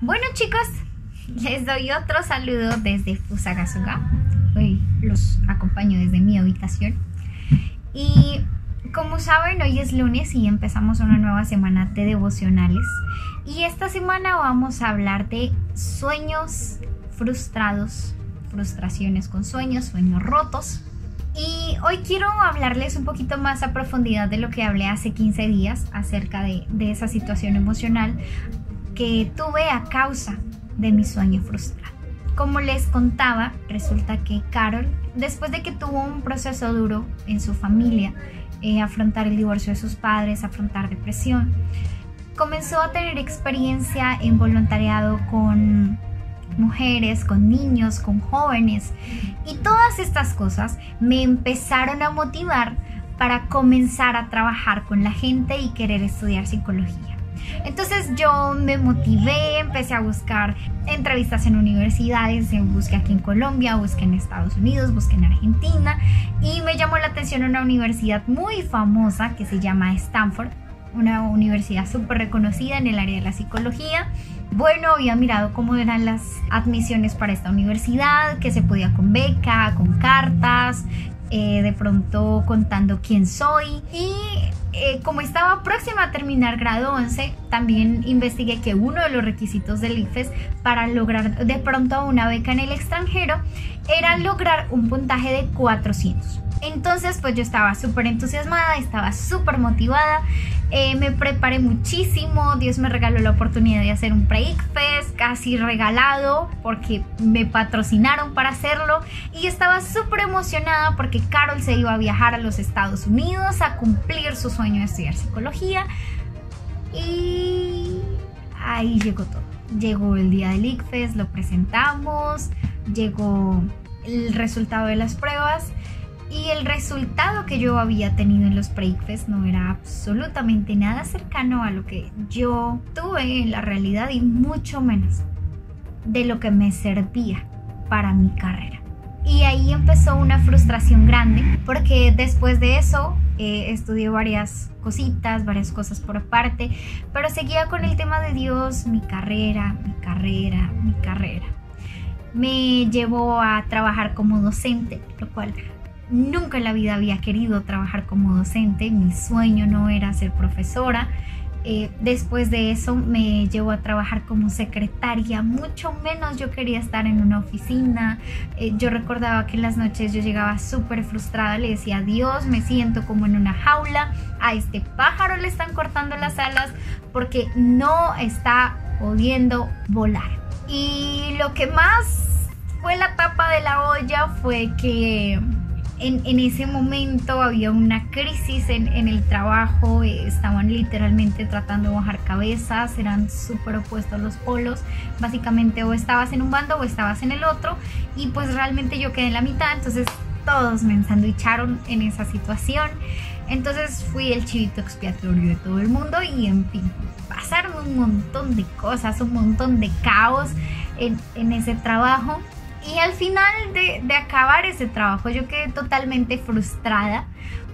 Bueno chicos, les doy otro saludo desde Fusagasugá. Hoy los acompaño desde mi habitación. Y como saben, hoy es lunes y empezamos una nueva semana de devocionales. Y esta semana vamos a hablar de sueños frustrados, frustraciones con sueños, sueños rotos. Y hoy quiero hablarles un poquito más a profundidad de lo que hablé hace 15 días acerca de esa situación emocional que tuve a causa de mi sueño frustrado. Como les contaba, resulta que Carol, después de que tuvo un proceso duro en su familia, afrontar el divorcio de sus padres, afrontar depresión, comenzó a tener experiencia en voluntariado con mujeres, con niños, con jóvenes, y todas estas cosas me empezaron a motivar para comenzar a trabajar con la gente y querer estudiar psicología. Entonces yo me motivé, empecé a buscar entrevistas en universidades, busqué aquí en Colombia, busqué en Estados Unidos, busqué en Argentina, y me llamó la atención una universidad muy famosa que se llama Stanford, una universidad súper reconocida en el área de la psicología. Bueno, había mirado cómo eran las admisiones para esta universidad, que se podía con beca, con cartas, de pronto contando quién soy. Y como estaba próxima a terminar grado 11, también investigué que uno de los requisitos del ICFES para lograr de pronto una beca en el extranjero era lograr un puntaje de 400. Entonces pues yo estaba súper entusiasmada, estaba súper motivada, me preparé muchísimo. Dios me regaló la oportunidad de hacer un pre-ICFES casi regalado porque me patrocinaron para hacerlo, y estaba súper emocionada porque Carol se iba a viajar a los Estados Unidos a cumplir su sueño de estudiar psicología. Y ahí llegó todo. Llegó el día del ICFES, lo presentamos, llegó el resultado de las pruebas. Y el resultado que yo había tenido en los pre-ICFES no era absolutamente nada cercano a lo que yo tuve en la realidad, y mucho menos de lo que me servía para mi carrera. Y ahí empezó una frustración grande, porque después de eso estudié varias cositas, varias cosas por aparte, pero seguía con el tema de Dios, mi carrera. Me llevó a trabajar como docente, lo cual nunca en la vida había querido trabajar como docente. Mi sueño no era ser profesora. Después de eso me llevó a trabajar como secretaria. Mucho menos yo quería estar en una oficina. Yo recordaba que en las noches yo llegaba súper frustrada. Le decía: Dios, me siento como en una jaula. A este pájaro le están cortando las alas porque no está pudiendo volar. Y lo que más fue la tapa de la olla fue que en ese momento había una crisis en el trabajo. Estaban literalmente tratando de bajar cabezas, eran súper opuestos los polos. Básicamente o estabas en un bando o estabas en el otro, y pues realmente yo quedé en la mitad. Entonces todos me ensanduicharon en esa situación. Entonces fui el chivito expiatorio de todo el mundo, y en fin, pasaron un montón de cosas, un montón de caos en ese trabajo. Y al final de acabar ese trabajo yo quedé totalmente frustrada,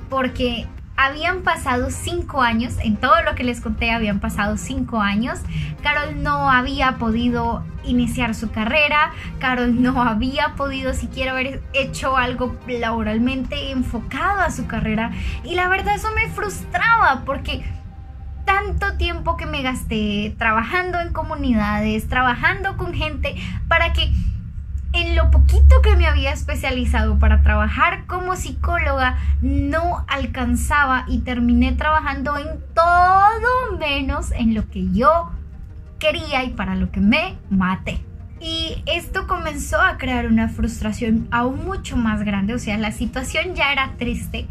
porque habían pasado 5 años, en todo lo que les conté habían pasado 5 años. Carol no había podido iniciar su carrera, Carol no había podido siquiera haber hecho algo laboralmente enfocado a su carrera, y la verdad eso me frustraba, porque tanto tiempo que me gasté trabajando en comunidades, trabajando con gente, para que en lo poquito que me había especializado para trabajar como psicóloga no alcanzaba, y terminé trabajando en todo menos en lo que yo quería y para lo que me maté. Y esto comenzó a crear una frustración aún mucho más grande. O sea, la situación ya era triste,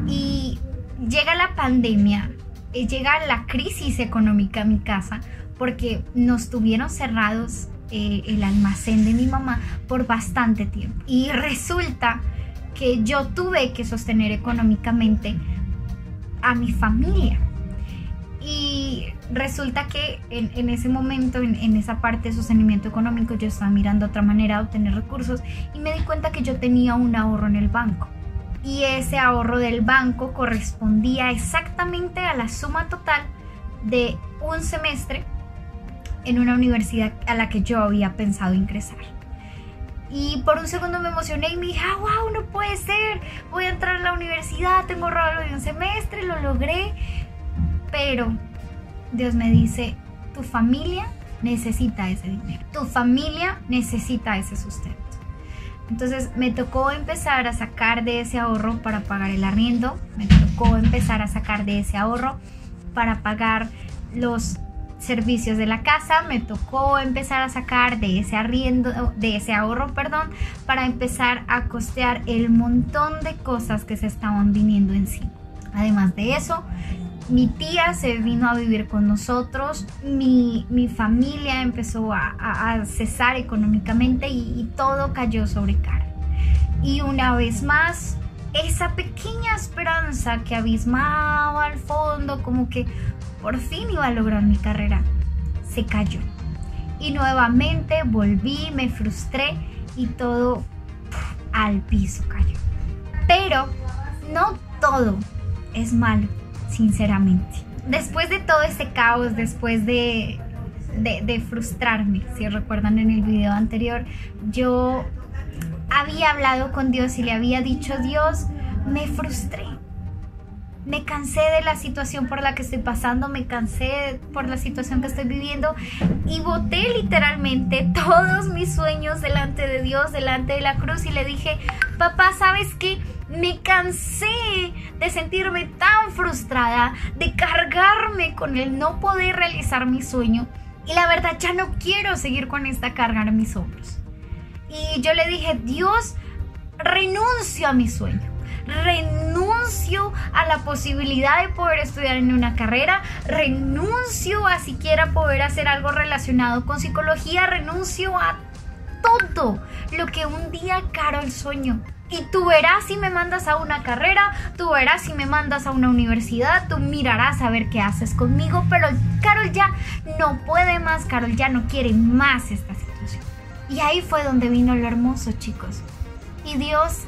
y llega la pandemia, llega la crisis económica a mi casa, porque nos tuvieron cerrados el almacén de mi mamá por bastante tiempo, y resulta que yo tuve que sostener económicamente a mi familia. Y resulta que en ese momento, en esa parte de sostenimiento económico, yo estaba mirando otra manera de obtener recursos, y me di cuenta que yo tenía un ahorro en el banco, y ese ahorro del banco correspondía exactamente a la suma total de un semestre en una universidad a la que yo había pensado ingresar. Y por un segundo me emocioné y me dije, wow, no puede ser, voy a entrar a la universidad, tengo ahorrado de un semestre, lo logré. Pero Dios me dice, tu familia necesita ese dinero, tu familia necesita ese sustento. Entonces me tocó empezar a sacar de ese ahorro para pagar el arriendo, me tocó empezar a sacar de ese ahorro para pagar los servicios de la casa, me tocó empezar a sacar de ese ahorro, para empezar a costear el montón de cosas que se estaban viniendo encima. Además de eso, mi tía se vino a vivir con nosotros, mi familia empezó a cesar económicamente y todo cayó sobre Carol. Y una vez más, esa pequeña esperanza que abismaba al fondo, como que por fin iba a lograr mi carrera, se cayó. Y nuevamente volví, me frustré y todo al piso cayó. Pero no todo es malo, sinceramente. Después de todo este caos, después de frustrarme, si recuerdan en el video anterior, yo había hablado con Dios y le había dicho, Dios, me frustré. Me cansé de la situación por la que estoy pasando, me cansé por la situación que estoy viviendo y boté literalmente todos mis sueños delante de Dios, delante de la cruz y le dije, papá, ¿sabes qué? Me cansé de sentirme tan frustrada, de cargarme con el no poder realizar mi sueño y la verdad ya no quiero seguir con esta carga en mis hombros. Y yo le dije, Dios, renuncio a mi sueño. Renuncio a la posibilidad de poder estudiar en una carrera, renuncio a siquiera poder hacer algo relacionado con psicología, renuncio a todo lo que un día Carol soñó. Y tú verás si me mandas a una carrera, tú verás si me mandas a una universidad, tú mirarás a ver qué haces conmigo, pero Carol ya no puede más, Carol ya no quiere más esta situación. Y ahí fue donde vino lo hermoso, chicos. Y Dios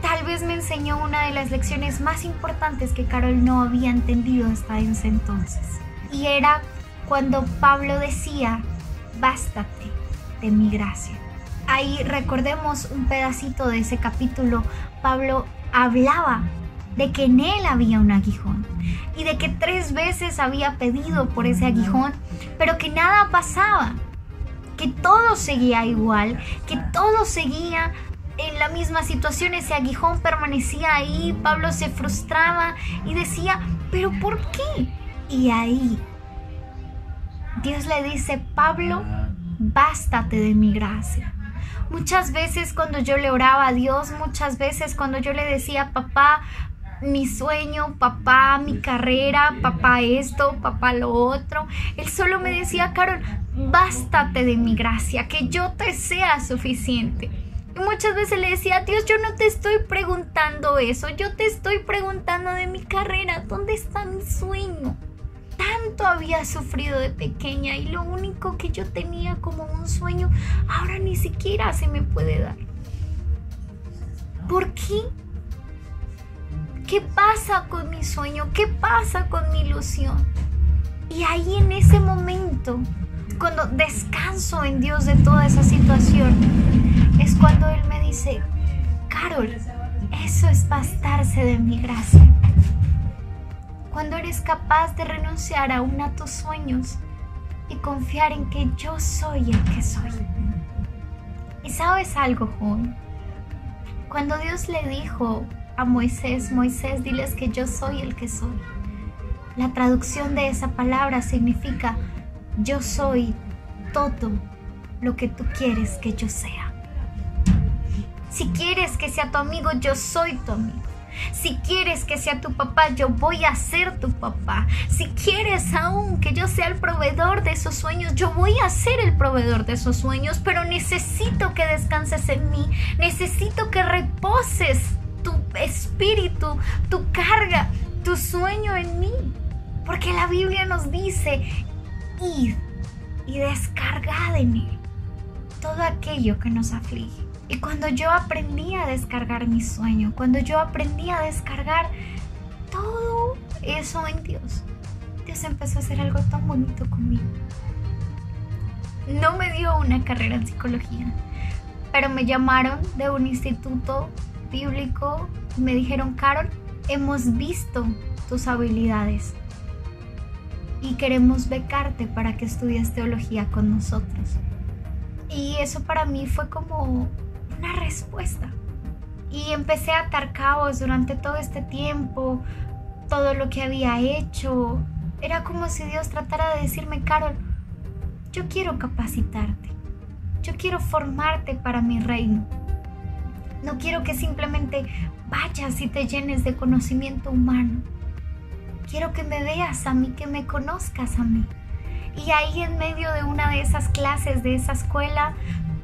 tal vez me enseñó una de las lecciones más importantes que Carol no había entendido hasta ese entonces. Y era cuando Pablo decía, bástate de mi gracia. Ahí recordemos un pedacito de ese capítulo. Pablo hablaba de que en él había un aguijón y de que 3 veces había pedido por ese aguijón, pero que nada pasaba, que todo seguía igual, que todo seguía en la misma situación, ese aguijón permanecía ahí, Pablo se frustraba y decía, ¿pero por qué? Y ahí Dios le dice, Pablo, bástate de mi gracia. Muchas veces cuando yo le oraba a Dios, muchas veces cuando yo le decía, papá, mi sueño, papá, mi carrera, papá esto, papá lo otro, él solo me decía, Carol, bástate de mi gracia, que yo te sea suficiente. Y muchas veces le decía, Dios, yo no te estoy preguntando eso, yo te estoy preguntando de mi carrera, ¿dónde está mi sueño? Tanto había sufrido de pequeña y lo único que yo tenía como un sueño, ahora ni siquiera se me puede dar. ¿Por qué? ¿Qué pasa con mi sueño? ¿Qué pasa con mi ilusión? Y ahí en ese momento, cuando descanso en Dios de toda esa situación, es cuando Él me dice, Carol, eso es bastarse de mi gracia. Cuando eres capaz de renunciar aún a tus sueños y confiar en que yo soy el que soy. ¿Y sabes algo, joven? Cuando Dios le dijo a Moisés, Moisés, diles que yo soy el que soy, la traducción de esa palabra significa, yo soy todo lo que tú quieres que yo sea. Si quieres que sea tu amigo, yo soy tu amigo. Si quieres que sea tu papá, yo voy a ser tu papá. Si quieres aún que yo sea el proveedor de esos sueños, yo voy a ser el proveedor de esos sueños, pero necesito que descanses en mí. Necesito que reposes tu espíritu, tu carga, tu sueño en mí. Porque la Biblia nos dice, id y descargad en él todo aquello que nos aflige. Y cuando yo aprendí a descargar mi sueño, cuando yo aprendí a descargar todo eso en Dios, Dios empezó a hacer algo tan bonito conmigo. no me dio una carrera en psicología, pero me llamaron de un instituto bíblico y me dijeron: Carol, hemos visto tus habilidades y queremos becarte para que estudies teología con nosotros. Y eso para mí fue como una respuesta. Y empecé a atar cabos durante todo este tiempo, todo lo que había hecho. Era como si Dios tratara de decirme: Carol, yo quiero capacitarte, yo quiero formarte para mi reino. No quiero que simplemente vayas y te llenes de conocimiento humano. Quiero que me veas a mí, que me conozcas a mí. Y ahí en medio de una de esas clases, de esa escuela,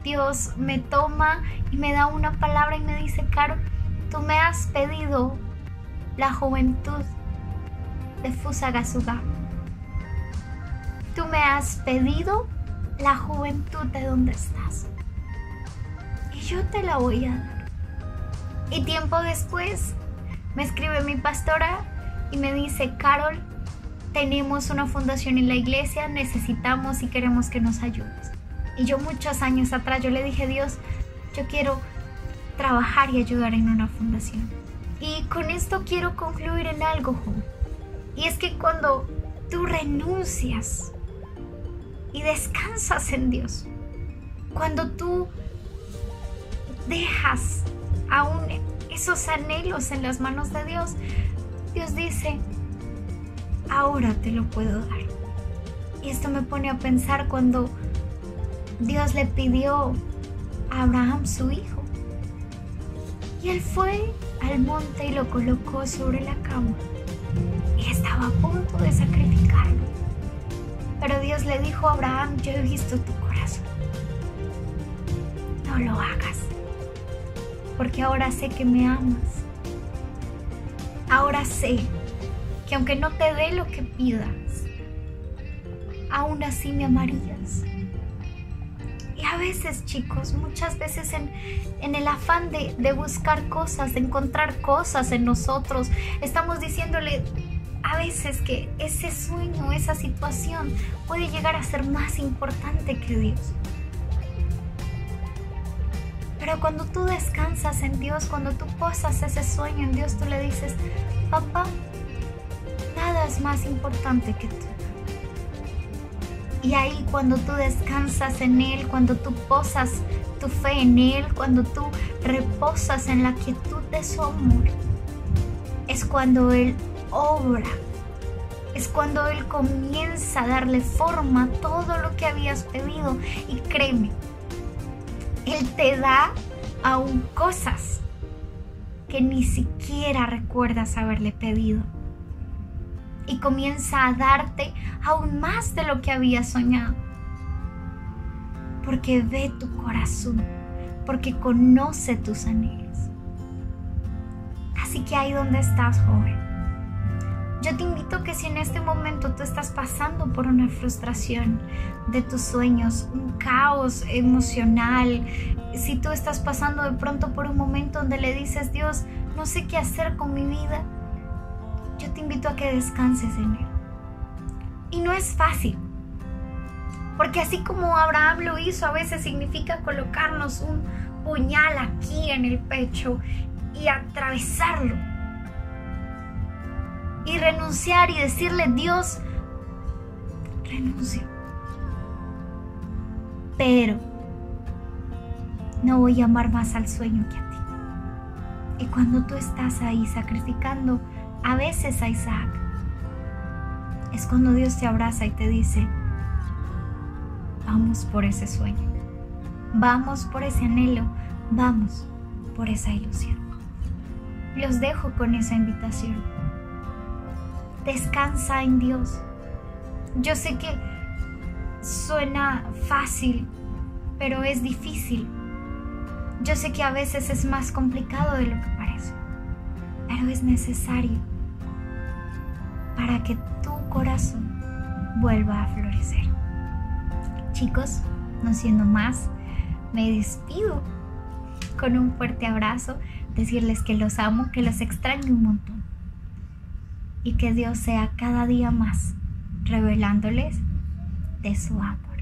Dios me toma y me da una palabra y me dice: Carol, tú me has pedido la juventud de Fusagasugá. Tú me has pedido la juventud de donde estás. Y yo te la voy a dar. Y tiempo después me escribe mi pastora y me dice: Carol, tenemos una fundación en la iglesia, necesitamos y queremos que nos ayudes. Y yo muchos años atrás yo le dije: Dios, yo quiero trabajar y ayudar en una fundación. Y con esto quiero concluir en algo, joven. Y es que cuando tú renuncias y descansas en Dios, cuando tú dejas aún esos anhelos en las manos de Dios, Dios dice: ahora te lo puedo dar. Y esto me pone a pensar cuando Dios le pidió a Abraham su hijo. Y él fue al monte y lo colocó sobre la cama. Y estaba a punto de sacrificarlo. Pero Dios le dijo a Abraham: yo he visto tu corazón. No lo hagas. Porque ahora sé que me amas. Ahora sé que aunque no te dé lo que pidas, aún así me amarías. Y a veces, chicos, muchas veces en el afán de buscar cosas, de encontrar cosas en nosotros, estamos diciéndole a veces que ese sueño, esa situación puede llegar a ser más importante que Dios. Pero cuando tú descansas en Dios, cuando tú posas ese sueño en Dios, tú le dices: papá, nada es más importante que tú. Y ahí cuando tú descansas en Él, cuando tú posas tu fe en Él, cuando tú reposas en la quietud de su amor, es cuando Él obra, es cuando Él comienza a darle forma a todo lo que habías pedido. Y créeme, Él te da aún cosas que ni siquiera recuerdas haberle pedido. Y comienza a darte aún más de lo que habías soñado. Porque ve tu corazón, porque conoce tus anhelos. Así que ahí donde estás, joven, yo te invito a que si en este momento tú estás pasando por una frustración de tus sueños, un caos emocional, si tú estás pasando de pronto por un momento donde le dices: Dios, no sé qué hacer con mi vida, yo te invito a que descanses en Él. Y no es fácil, porque así como Abraham lo hizo, a veces significa colocarnos un puñal aquí en el pecho y atravesarlo. Y renunciar y decirle: Dios, renuncio. Pero no voy a amar más al sueño que a ti. Y cuando tú estás ahí sacrificando a veces a Isaac, es cuando Dios te abraza y te dice: vamos por ese sueño, vamos por ese anhelo, vamos por esa ilusión. Los dejo con esa invitación. Descansa en Dios. Yo sé que suena fácil, pero es difícil. Yo sé que a veces es más complicado de lo que parece, pero es necesario para que tu corazón vuelva a florecer. Chicos, no siendo más, me despido con un fuerte abrazo, decirles que los amo, que los extraño un montón y que Dios sea cada día más revelándoles de su amor.